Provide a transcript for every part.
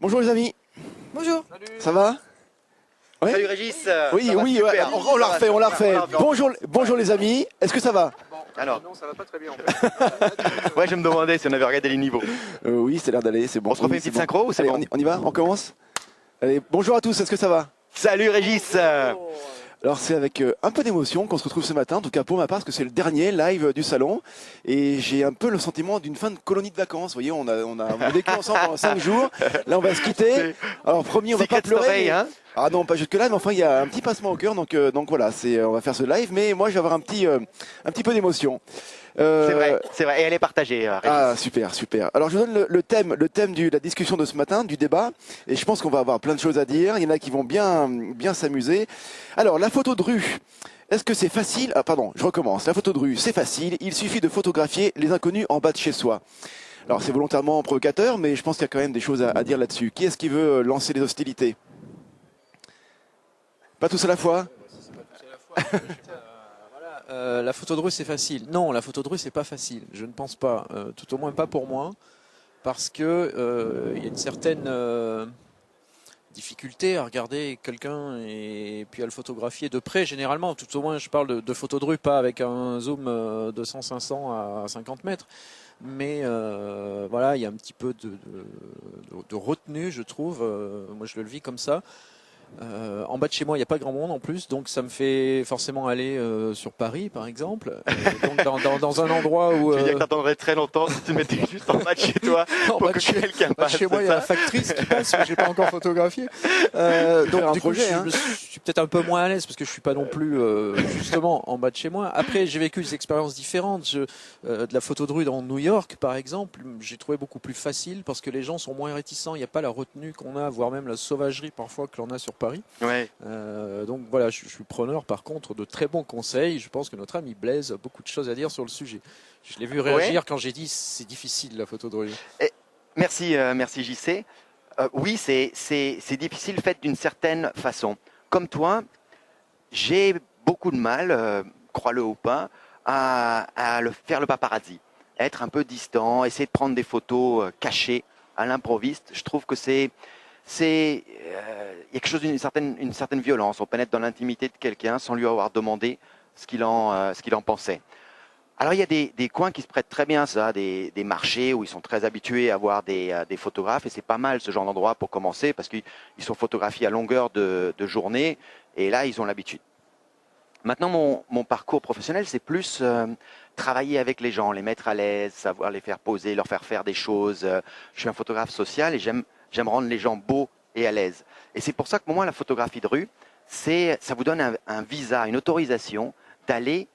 Bonjour les amis. Bonjour. Salut. Ça va? Ouais. Salut Régis. Oui, Ça va oui, super. on l'a refait, on l'a refait. Bonjour les amis, est-ce que ça va? Alors. Non, ça va pas très bien en fait. Ouais, je me demandais si on avait regardé les niveaux. Oui, c'est l'air d'aller, c'est bon. On se refait Oui, une petite c'est bon. synchro ou c'est Allez, bon? on y va, on commence. Allez, bonjour à tous, est-ce que ça va? Salut Régis. Alors c'est avec un peu d'émotion qu'on se retrouve ce matin, en tout cas pour ma part, parce que c'est le dernier live du salon. Et j'ai un peu le sentiment d'une fin de colonie de vacances. Vous voyez, on a vécu ensemble pendant 5 jours. Là, on va se quitter. Alors promis, on va pas Secret pleurer. story, Mais... hein? Ah non, pas jusque là, mais enfin il y a un petit passement au cœur, donc voilà, on va faire ce live. Mais moi, je vais avoir un petit peu d'émotion. C'est vrai. Et elle est partagée, Régis. Ah super, super. Alors je vous donne le thème de la discussion de ce matin, du débat, et je pense qu'on va avoir plein de choses à dire. Il y en a qui vont bien s'amuser. Alors la photo de rue, est-ce que c'est facile? Ah pardon, je recommence. La photo de rue, c'est facile. Il suffit de photographier les inconnus en bas de chez soi. Alors c'est volontairement provocateur, mais je pense qu'il y a quand même des choses à dire là-dessus. Qui est-ce qui veut lancer les hostilités? Pas tous à la fois? La photo de rue c'est facile. Non, la photo de rue c'est pas facile. Je ne pense pas, tout au moins pas pour moi, parce que il y a une certaine difficulté à regarder quelqu'un et puis à le photographier de près. Généralement, tout au moins, je parle de photo de rue, pas avec un zoom de 100-500 à 50 mètres. Mais voilà, il y a un petit peu de retenue, je trouve. Moi, je le vis comme ça. En bas de chez moi, il n'y a pas grand monde en plus, donc ça me fait forcément aller sur Paris, par exemple. Donc dans un endroit où... Tu veux dire que t'attendrais très longtemps si tu mettais juste en bas de chez toi pour que quelqu'un passe. Chez moi, il y a la factrice qui passe, mais j'ai pas encore photographié. Donc du coup, je suis peut-être un peu moins à l'aise parce que je suis pas non plus justement en bas de chez moi. Après, j'ai vécu des expériences différentes. De la photo de rue dans New York, par exemple, j'ai trouvé beaucoup plus facile parce que les gens sont moins réticents. Il n'y a pas la retenue qu'on a, voire même la sauvagerie parfois que l'on a sur Paris. Ouais. Donc voilà, je suis preneur par contre de très bons conseils. Je pense que notre ami Blaise a beaucoup de choses à dire sur le sujet. Je l'ai vu réagir quand j'ai dit c'est difficile la photo de rue. Merci JC. Oui, c'est difficile fait d'une certaine façon. Comme toi, j'ai beaucoup de mal, crois-le ou pas, à faire le paparazzi. Être un peu distant, essayer de prendre des photos cachées à l'improviste. Je trouve que il y a quelque chose d'une certaine violence. On pénètre dans l'intimité de quelqu'un sans lui avoir demandé ce qu'il en pensait. Alors il y a des coins qui se prêtent très bien à ça, des marchés où ils sont très habitués à avoir des photographes, et c'est pas mal ce genre d'endroit pour commencer parce qu'ils sont photographiés à longueur de journée et là ils ont l'habitude. Maintenant mon parcours professionnel c'est plus travailler avec les gens, les mettre à l'aise, savoir les faire poser, leur faire faire des choses. Je suis un photographe social et j'aime rendre les gens beaux et à l'aise. Et c'est pour ça que pour moi, la photographie de rue, ça vous donne un visa, une autorisation d'aller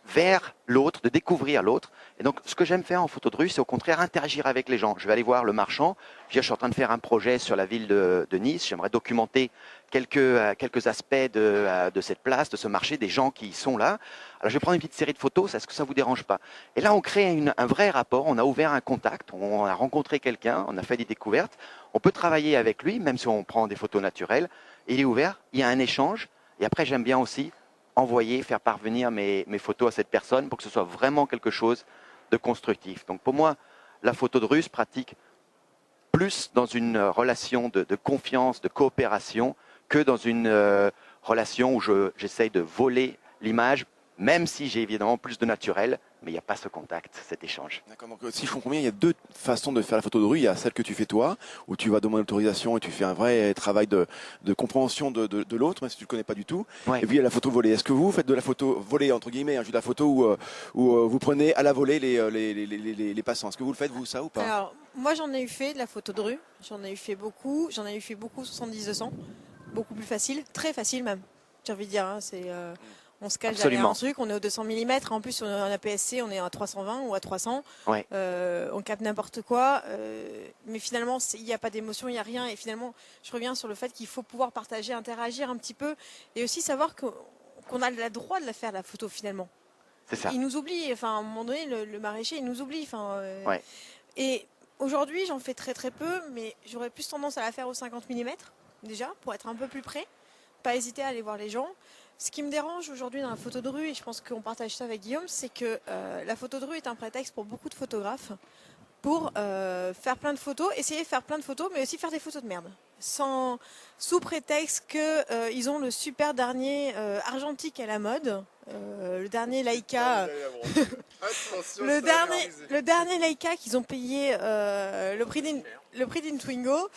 vers l'autre, de découvrir l'autre. Et donc, ce que j'aime faire en photo de rue, c'est au contraire interagir avec les gens. Je vais aller voir le marchand. Je suis en train de faire un projet sur la ville de Nice. J'aimerais documenter quelques aspects de cette place, de ce marché, des gens qui sont là. Alors, je vais prendre une petite série de photos. Est-ce que ça vous dérange pas? Et là, on crée un vrai rapport. On a ouvert un contact. On a rencontré quelqu'un. On a fait des découvertes. On peut travailler avec lui, même si on prend des photos naturelles. Il est ouvert. Il y a un échange. Et après, j'aime bien aussi envoyer, faire parvenir mes photos à cette personne pour que ce soit vraiment quelque chose de constructif. Donc pour moi, la photo de rue se pratique plus dans une relation de confiance, de coopération, que dans une relation où j'essaye de voler l'image, même si j'ai évidemment plus de naturel, mais il n'y a pas ce contact, cet échange. D'accord, donc si je comprends bien, il y a deux façons de faire la photo de rue. Il y a celle que tu fais toi, où tu vas demander l'autorisation et tu fais un vrai travail de compréhension de l'autre, même si tu ne le connais pas du tout. Ouais. Et puis il y a la photo volée. Est-ce que vous faites de la photo volée, entre guillemets, juste de la photo où vous prenez à la volée les passants? Est-ce que vous le faites, vous, ça, ou pas? Alors, moi j'en ai eu fait de la photo de rue, j'en ai eu fait beaucoup 70-200, beaucoup plus facile, très facile même, j'ai envie de dire, hein, on se cache derrière un truc, on est au 200 mm, en plus on a APS-C, on est à 320 ou à 300, ouais. On capte n'importe quoi, mais finalement il n'y a pas d'émotion, il n'y a rien, et finalement je reviens sur le fait qu'il faut pouvoir partager, interagir un petit peu, et aussi savoir qu'on a le droit de la faire la photo finalement. C'est ça. Il nous oublie, enfin à un moment donné le maraîcher il nous oublie, ouais. Et aujourd'hui j'en fais très très peu, mais j'aurais plus tendance à la faire au 50 mm déjà, pour être un peu plus près, pas hésiter à aller voir les gens. Ce qui me dérange aujourd'hui dans la photo de rue, et je pense qu'on partage ça avec Guillaume, c'est que la photo de rue est un prétexte pour beaucoup de photographes pour faire plein de photos, essayer de faire plein de photos, mais aussi faire des photos de merde. Sous prétexte qu'ils ont le super dernier argentique à la mode, le dernier Leica, le dernier Leica qu'ils ont payé le prix d'une Twingo.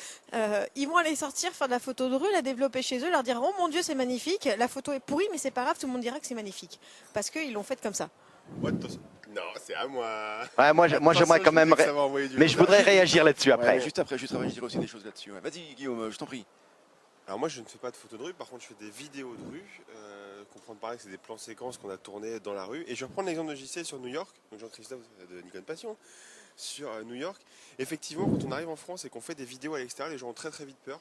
Ils vont aller sortir, faire de la photo de rue, la développer chez eux, leur dire oh mon Dieu c'est magnifique, la photo est pourrie mais c'est pas grave, tout le monde dira que c'est magnifique parce qu'ils l'ont faite comme ça. Non, c'est à moi. Ouais, moi j'aimerais quand même. Mais je voudrais réagir là-dessus après. Ouais, juste après, je dirai aussi des choses là-dessus. Ouais. Vas-y Guillaume, je t'en prie. Alors moi je ne fais pas de photos de rue, par contre je fais des vidéos de rue. Comprendre par là que c'est des plans séquences qu'on a tournés dans la rue. Et je vais reprendre l'exemple de JC sur New York, donc Jean-Christophe de Nikon Passion, sur New York. Effectivement, quand on arrive en France et qu'on fait des vidéos à l'extérieur, les gens ont très très vite peur.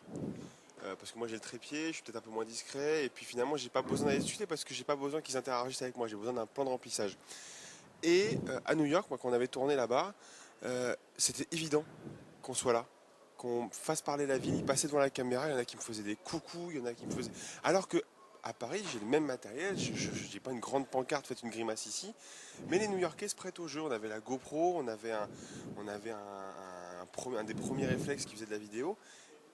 Parce que moi j'ai le trépied, je suis peut-être un peu moins discret, et puis finalement j'ai pas besoin d'aller discuter parce que j'ai pas besoin qu'ils interagissent avec moi, j'ai besoin d'un plan de remplissage. Et à New York, moi quand on avait tourné là-bas, c'était évident qu'on soit là, qu'on fasse parler la ville. Ils passaient devant la caméra, il y en a qui me faisaient des coucous, il y en a qui me faisaient... Alors que à Paris, j'ai le même matériel, je n'ai pas une grande pancarte, faites une grimace ici, mais les New-Yorkais se prêtent au jeu. On avait la GoPro, on avait un des premiers réflexes qui faisait de la vidéo,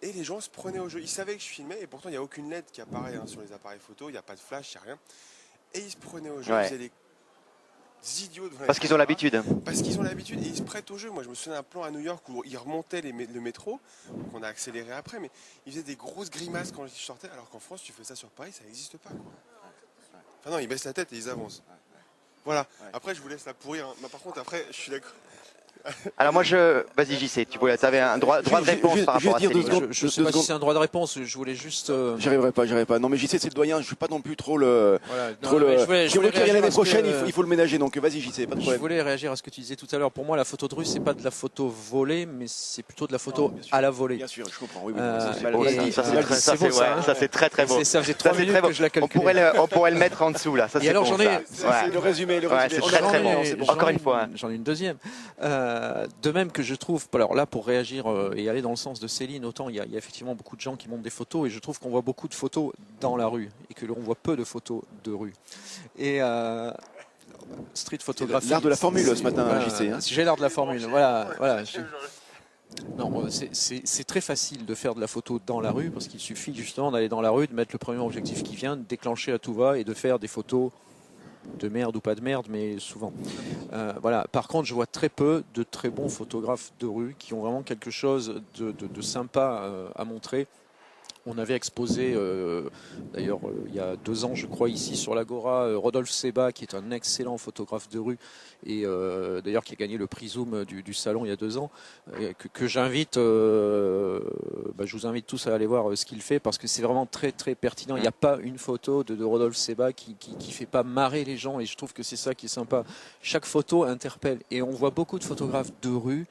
et les gens se prenaient au jeu. Ils savaient que je filmais, et pourtant il n'y a aucune LED qui apparaît sur les appareils photo, il n'y a pas de flash, il n'y a rien. Et ils se prenaient au jeu, Ouais. ils faisaient des idiots devant Parce qu'ils ont l'habitude. Parce qu'ils ont l'habitude et ils se prêtent au jeu. Moi, je me souviens d'un plan à New York où ils remontaient le métro, qu'on a accéléré après, mais ils faisaient des grosses grimaces quand je sortais, alors qu'en France, tu fais ça sur Paris, ça n'existe pas, quoi. Enfin non, ils baissent la tête et ils avancent. Voilà. Après, je vous laisse la pourrir. Mais par contre, après, je suis d'accord. Alors moi vas-y JC, tu avais un droit de réponse par rapport à dire deux Céline. secondes. Je sais pas si c'est un droit de réponse, je voulais juste... J'y arriverai pas. Non mais JC c'est le doyen, je suis pas non plus trop le... Voilà. Trop Non, mais le... je voulais Si on veut qu'il y ait réagir l'année à ce que, prochaine, il faut le ménager, donc vas-y JC, pas de Je problème. voulais réagir à ce que tu disais tout à l'heure. Pour moi, la photo de rue, c'est pas de la photo volée, mais c'est plutôt de la photo bien sûr. à la volée. Bien sûr, je comprends, oui. Et- mal et- dit. Ça c'est c'est mal très, dit, ça, c'est c'est beau, ça, hein. ça, c'est très très beau. Ça faisait Ça, 3 c'est minutes très beau. que je la On calculais. pourrait le mettre en dessous là. Ça, Et c'est alors, bon, j'en ai- ça. C'est le résumé, Ouais, c'est On très, en très est, bon. c'est bon. Encore une fois. J'en ai une deuxième. De même que je trouve, alors là pour réagir et aller dans le sens de Céline, autant il y a effectivement beaucoup de gens qui montent des photos et je trouve qu'on voit beaucoup de photos dans la rue et que l'on voit peu de photos de rue. Et street photographie. L'art de la formule ce matin, Voilà, JC. Hein. J'ai l'art de la formule. Voilà. Non, c'est très facile de faire de la photo dans la rue parce qu'il suffit justement d'aller dans la rue, de mettre le premier objectif qui vient, de déclencher à tout va et de faire des photos de merde ou pas de merde, mais souvent. Voilà. Par contre, je vois très peu de très bons photographes de rue qui ont vraiment quelque chose de sympa à montrer. On avait exposé, d'ailleurs, il y a 2 ans, je crois, ici sur l'Agora, Rodolphe Seba, qui est un excellent photographe de rue, et d'ailleurs qui a gagné le prix Zoom du salon il y a 2 ans, que j'invite, je vous invite tous à aller voir ce qu'il fait, parce que c'est vraiment très très pertinent. Il n'y a pas une photo de Rodolphe Seba qui fait pas marrer les gens, et je trouve que c'est ça qui est sympa. Chaque photo interpelle, et on voit beaucoup de photographes de rue,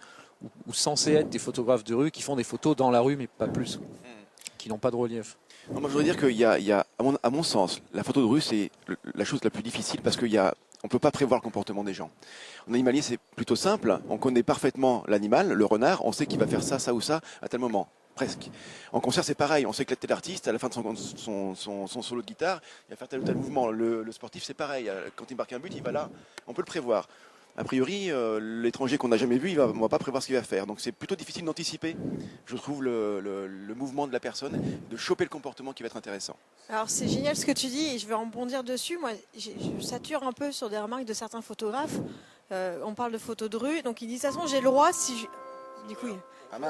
ou censés être des photographes de rue, qui font des photos dans la rue, mais pas plus, qui n'ont pas de relief. Non, moi, je voudrais dire qu'il y a à mon sens, la photo de rue, c'est la chose la plus difficile parce qu'on ne peut pas prévoir le comportement des gens. En animalier, c'est plutôt simple. On connaît parfaitement l'animal, le renard. On sait qu'il va faire ça, ça ou ça à tel moment. Presque. En concert, c'est pareil. On sait que tel artiste, à la fin de son solo de guitare, il va faire tel ou tel mouvement. Le sportif, c'est pareil. Quand il marque un but, il va là. On peut le prévoir. A priori, l'étranger qu'on n'a jamais vu, on ne va pas prévoir ce qu'il va faire. Donc c'est plutôt difficile d'anticiper, je trouve, le mouvement de la personne, de choper le comportement qui va être intéressant. Alors c'est génial ce que tu dis et je vais rebondir dessus. Moi, je sature un peu sur des remarques de certains photographes. On parle de photos de rue, donc ils disent de toute façon j'ai le droit si je... Du coup,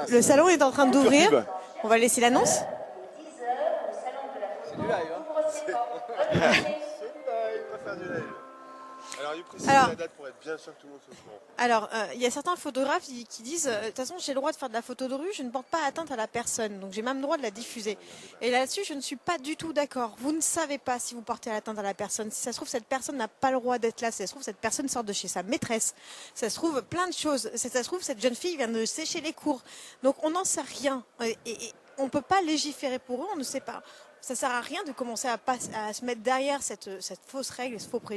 le salon est en train d'ouvrir. On va laisser l'annonce. C'est du live, hein. Alors, il précise la date pour être bien sûr que tout le monde se courant. Alors, il y a certains photographes qui disent de toute façon, j'ai le droit de faire de la photo de rue, je ne porte pas atteinte à la personne, donc j'ai même le droit de la diffuser. Et là-dessus, je ne suis pas du tout d'accord. Vous ne savez pas si vous portez atteinte à la personne. Si ça se trouve, cette personne n'a pas le droit d'être là. Si ça se trouve, cette personne sort de chez sa maîtresse. Si ça se trouve, plein de choses. Si ça se trouve, cette jeune fille vient de sécher les cours. Donc, on n'en sait rien. Et on ne peut pas légiférer pour eux, on ne sait pas. Ça ne sert à rien de commencer à se mettre derrière cette fausse règle, ce faux préjugé.